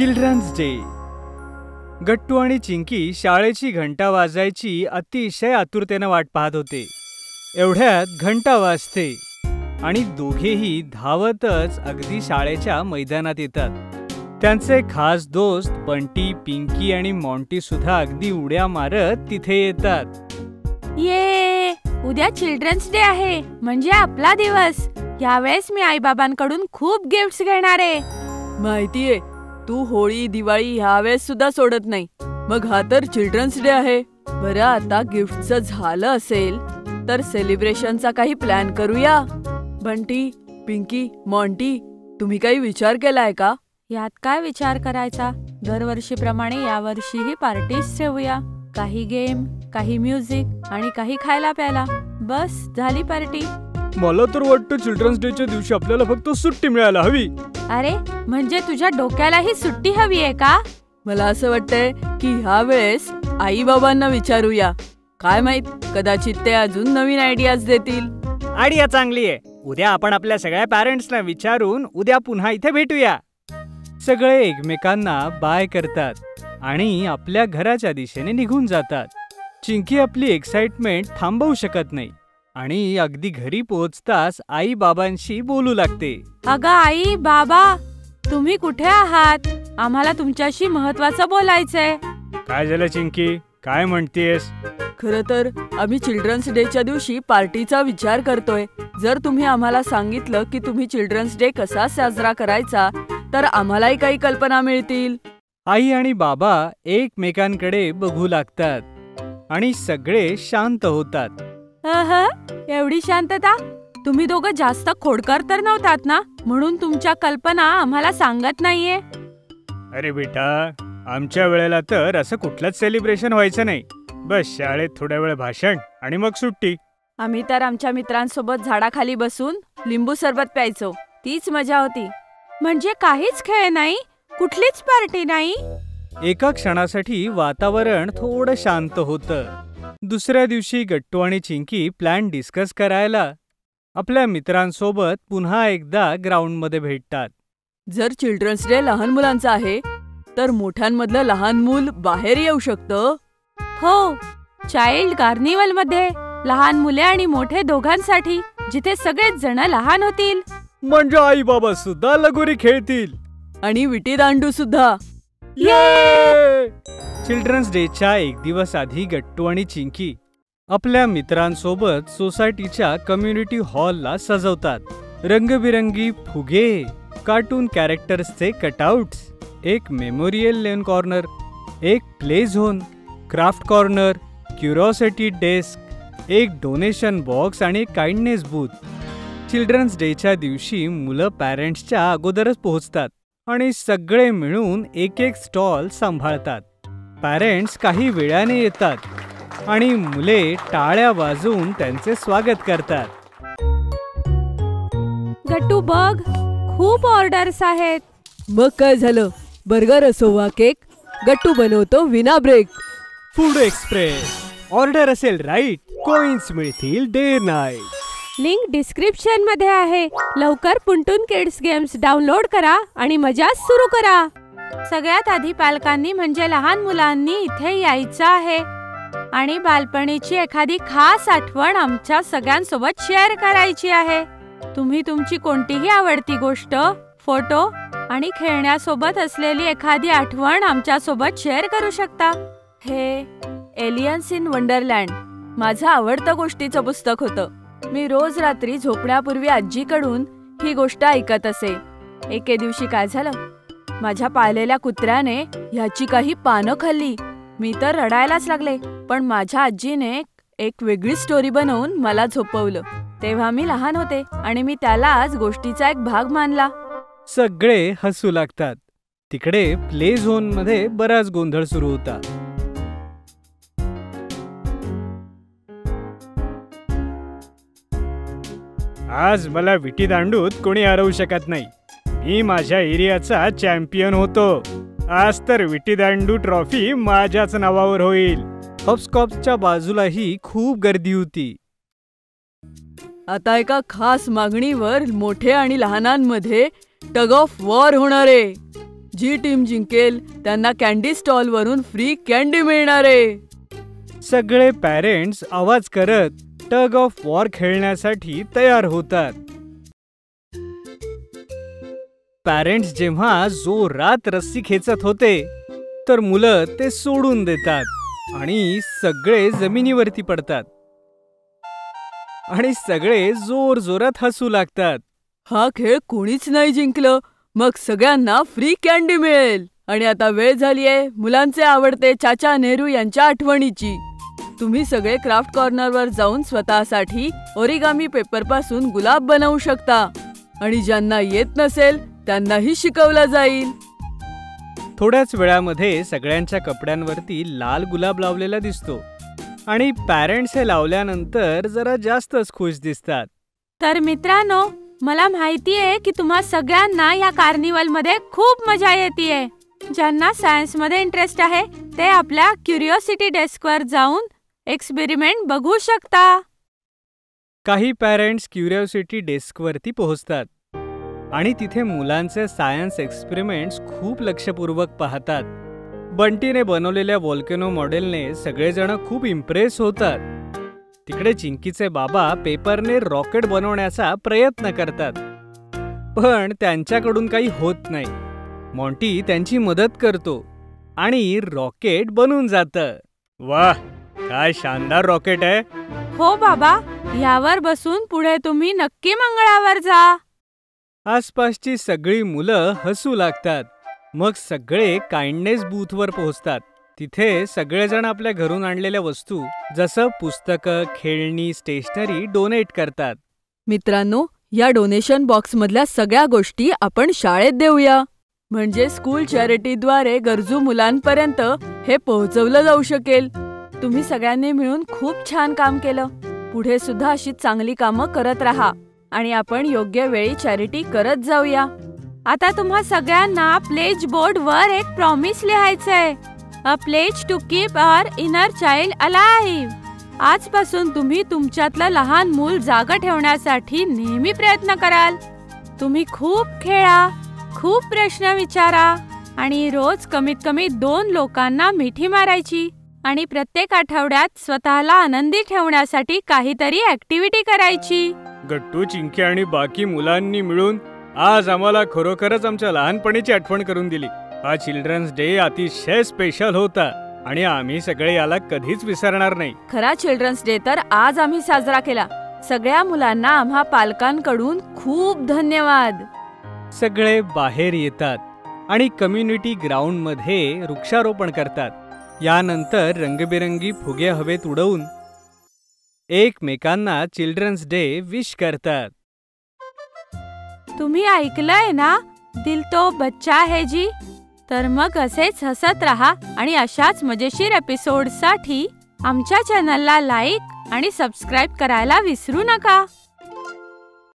Children's day. गट्टू आणि चिंकी शाळेची घंटा वाजायची अतिशय आतुरतेने वाट पाहत होते. एवढ्यात घंटा वाजते आणि दोघेही धावतच अगदी शाळेच्या मैदानात येतात. त्यांचे खास दोस्त बंटी, पिंकी आणि मॉन्टी सुद्धा अगदी उड्या मारत तिथे येतात. ये, उद्या चिल्ड्रन्स डे आहे, म्हणजे आपला दिवस. यावेळेस मी आईबाबांकडून खूप गिफ्ट्स घेणार आहे. माहितीये, तू होळी दिवाळी ह्यावेळेस सुद्धा सोडत नाही. मग हा तर चिल्ड्रन्स डे आहे. बरं, आता गिफ्टचं झालं असेल तर सेलिब्रेशनचा काही प्लॅन करूया. बंटी, पिंकी, मॉन्टी, तुम्ही काही विचार केलाय का? यात काय विचार करायचा? दरवर्षीप्रमाणे यावर्षीही पार्टीज ठेवूया. काही गेम, काही म्युझिक आणि काही खायला प्यायला. बस झाली पार्टी. मला तर वाटतं चिल्ड्रन्स डेच्या दिवशी आपल्याला फक्त सुट्टी मिळायला हवी. अरे, म्हणजे तुझ्या डोक्यालाही सुट्टी हवी आहे का? मला असं वाटतंय की ह्या वेळेस आई बाबांना विचारूया. काय माहित, कदाचित ते अजून नवीन आयडियाज देतील. आयडिया चांगली आहे. उद्या आपण आपल्या सगळ्या पॅरेंट्सना विचारून उद्या पुन्हा इथे भेटूया. सगळे एकमेकांना बाय करतात आणि आपल्या घराच्या दिशेने निघून जातात. चिंकी आपली एक्साइटमेंट थांबवू शकत नाही आणि अगदी घरी पोहोचताच आई बाबांशी बोलू लागते. अगं आई, बाबा, तुम्ही कुठे आहात? आम्हाला तुमच्याशी महत्वाचं बोलायचंय. काय झालं चिंकी, काय म्हणतेस? खरं तर आम्ही चिल्ड्रन्स डेच्या दिवशी पार्टीचा विचार करतोय. जर तुम्ही आम्हाला सांगितलं की तुम्ही चिल्ड्रन्स डे कसा साजरा करायचा तर आम्हालाही काही कल्पना मिळतील. आई आणि बाबा एकमेकांकडे बघू लागतात आणि सगळे शांत होतात. एवढी शांतता? तुम्ही दोघं जास्त खोडकर तर नव्हतात ना, म्हणून तुमच्या कल्पना आम्हाला सांगत नाहीये. अरे बेटा, आमच्या वेळेला तर असं कुठलंच सेलिब्रेशन व्हायचं नाही. बस शाळेत थोड्या वेळ भाषण आणि मग सुट्टी. आम्ही तर आमच्या मित्रांसोबत झाडाखाली बसून लिंबू सरबत प्यायचो. तीच मजा होती. म्हणजे काहीच खेळ नाही, कुठलीच पार्टी नाही. एका क्षणासाठी वातावरण थोडं शांत होतं. दुसऱ्या दिवशी गट्टू आणि चिंकी प्लॅन डिस्कस करायला आपल्या मित्रांसोबत पुन्हा एकदा ग्राउंडमध्ये भेटतात. जर चिल्ड्रन्स डे लहान मुलांचा आहे तर मोठ्यांमधलं लहान मूल बाहेर येऊ शकतं. हो, चाइल्ड कार्निवल मध्ये लहान मुले आणि मोठे दोघांसाठी, जिथे सगळेच जण लहान होतील. म्हणजे आई बाबा सुद्धा लगोरी खेळतील आणि विटी दांडू सुद्धा. चिल्ड्रन्स डेच्या एक दिवस आधी गट्टू आणि चिंकी आपल्या मित्रांसोबत सोसायटीच्या कम्युनिटी हॉलला सजवतात. रंगबिरंगी फुगे, कार्टून कॅरेक्टर्सचे कटआउट्स, एक मेमोरियल लेन कॉर्नर, एक play zone, craft corner, curiosity desk, एक डोनेशन बॉक्स आणि एक काइंडनेस बूथ. चिल्ड्रन्स डेच्या दिवशी मुलं पॅरेंट्सच्या अगोदरच पोहोचतात आणि सगळे मिळून एक एक स्टॉल सांभाळतात. पॅरेंट्स काही वेळाने येतात आणि मुले टाळ्या वाजवून त्यांचे स्वागत करतात. गट्टू बघ, खूप ऑर्डर्स आहेत. मग काय झालं? बर्गर असो वा केक, गट्टू बनवतो विना ब्रेक. Food express. ऑर्डर असेल राईट, कॉइन्स मिळतील डे नाईट. लिंक डिस्क्रिप्शन मध्ये आहे. लवकर पुंटून किड्स गेम्स डाउनलोड करा आणि मजा सुरू करा. सगळ्यात आधी पालकांनी म्हणजे लहान मुलांनी इथे यायचं आहे आणि बालपणीची एखादी खास आठवण आमच्या सगळ्यांसोबत शेअर करायची आहे. तुम्ही तुमची कोणतीही आवडती गोष्ट, फोटो आणि खेळण्यासोबत असलेली एखादी आठवण आमच्यासोबत शेअर करू शकता. हे एलियन्स इन वंडरलँड माझं आवडतं गोष्टीचं पुस्तक होतं. मी रोज रात्री झोपण्यापूर्वी आजीकडून ही गोष्ट ऐकत असे. एके दिवशी काय झालं, माझ्या पाळलेल्या कुत्र्याने ह्याची काही पानं खाल्ली. मी तर रडायलाच लागले, पण माझ्या आजीने एक वेगळी स्टोरी बनवून मला झोपवलं. तेव्हा मी लहान होते आणि मी त्यालाच गोष्टीचा एक भाग मानला. सगळे हसू लागतात. तिकडे प्ले झोन मध्ये बराच गोंधळ सुरू होता. आज मला विटी दांडूत कोणी हरवू शकत नाही. मी माझ्या एरियाचा चॅम्पियन होतो. आज तर विटी दांडू ट्रॉफी माझ्याच नावावर होईल. हॉपस्कॉप्सच्या बाजूलाही खूप गर्दी होती. आता एका खास मागणीवर मोठे आणि लहानांमध्ये टग ऑफ वॉर होणार आहे. जी टीम जिंकेल त्यांना कॅन्डी स्टॉल वरून फ्री कॅन्डी मिळणार आहे. सगळे पॅरेंट्स आवाज करत टग ऑफ वॉर खेळण्यासाठी तयार होतात. पॅरेंट्स जेव्हा जोरात रस्सी खेचत होते तर मुलं ते सोडून देतात आणि सगळे जमिनीवरती पडतात आणि सगळे जोर जोरात हसू लागतात. हा खेळ कोणीच नाही जिंकलं, मग सगळ्यांना फ्री कॅन्डी मिळेल. आणि आता वेळ झालीये मुलांचे आवडते चाचा नेहरू यांच्या आठवणीची. तुम्ही सगळे क्राफ्ट कॉर्नरवर जाऊन स्वतःसाठी ओरिगामी पेपरपासून गुलाब बनवू शकता आणि ज्यांना येत नसेल त्यांनाही शिकवलं जाईल. थोड्याच वेळामध्ये सगळ्यांच्या कपड्यांवरती लाल गुलाब लावलेला दिसतो आणि पॅरेंट्स हे लावल्यानंतर जरा जास्तच खुश दिसतात. तर मित्रांनो, मला माहिती आहे की तुम्हा सगळ्यांना या कार्निवल मध्ये खूप मजा येतेय. ज्यांना सायन्स मध्ये इंटरेस्ट आहे ते आपल्या क्युरिओसिटी डेस्कवर जाऊन एक्सपेरिमेंट बघू शकता. काही पॅरेंट्स क्युरिओसिटी डेस्कवरती पोहोचतात आणि तिथे मुलांचे सायन्स एक्सपेरिमेंट्स खूप लक्षपूर्वक पाहतात. बंटीने बनवलेल्या व्हॉल्केनो मॉडेलने सगळेजण खूप इम्प्रेस होतात. तिकडे चिंकीचे बाबा पेपरने रॉकेट बनवण्याचा प्रयत्न करतात, पण त्यांच्याकडून काही होत नाही. मॉन्टी त्यांची मदत करतो आणि रॉकेट बनून जातं. वाह, काय शानदार रॉकेट आहे. हो बाबा, यावर बसून पुढे तुम्ही नक्की मंगळावर जा. आसपासची सगळी मुलं हसू लागतात. मग सगळे काइंडनेस बूथवर पोहोचतात. तिथे सगळेजण आपल्या घरून आणलेल्या वस्तू जसं पुस्तकं, खेळणी, स्टेशनरी डोनेट करतात. मित्रांनो, या डोनेशन बॉक्स मधल्या सगळ्या गोष्टी आपण शाळेत देऊया, म्हणजे स्कूल चॅरिटीद्वारे गरजू मुलांपर्यंत हे पोहोचवलं जाऊ शकेल. तुम्ही सगळ्यांनी मिळून खूप छान काम केलं. पुढे सुद्धा अशी चांगली कामं करत राहा आणि आपण योग्य वेळी चॅरिटी करत जाऊया. आता तुम्हा सगळ्यांना प्लेज बोर्ड वर एक प्रॉमिस लिहायचंय. A pledge to keep our inner child alive. आजपासून तुम्ही तुमच्यातलं लहान मूल जागं ठेवण्यासाठी नेहमी प्रयत्न कराल. तुम्ही खूप खेळा, खूप प्रश्न विचारा आणि रोज कमीत कमी 2 लोकांना मिठी मारायची आणि प्रत्येक आठवड्यात स्वतःला आनंदी ठेवण्यासाठी काहीतरी ऍक्टिव्हिटी करायची. गट्टू, चिंकी आणि बाकी मुलांनी मिळून आज आम्हाला खरोखरच आमच्या लहानपणीची आठवण करून दिली. हा चिल्ड्रन्स डे अतिशय स्पेशल होता आणि आम्ही सगळे याला कधीच विसरणार नाही. खरा चिल्ड्रन्स डे तर आज आम्ही साजरा केला. सगळ्या मुलांना आम्हा पालकांकडून खूप धन्यवाद. सगळे बाहेर येतात आणि कम्युनिटी ग्राउंड मध्ये वृक्षारोपण करतात. यानंतर रंगबिरंगी फुगे हवेत उडवून एकमेकांना चिल्ड्रन्स डे विश करतात. तुम्ही ऐकलंय ना, दिल तो बच्चा है जी. तर मग असेच हसत राहा आणि अशाच मजेशीर एपिसोडसाठी आमच्या चॅनलला लाईक आणि सबस्क्राईब करायला विसरू नका.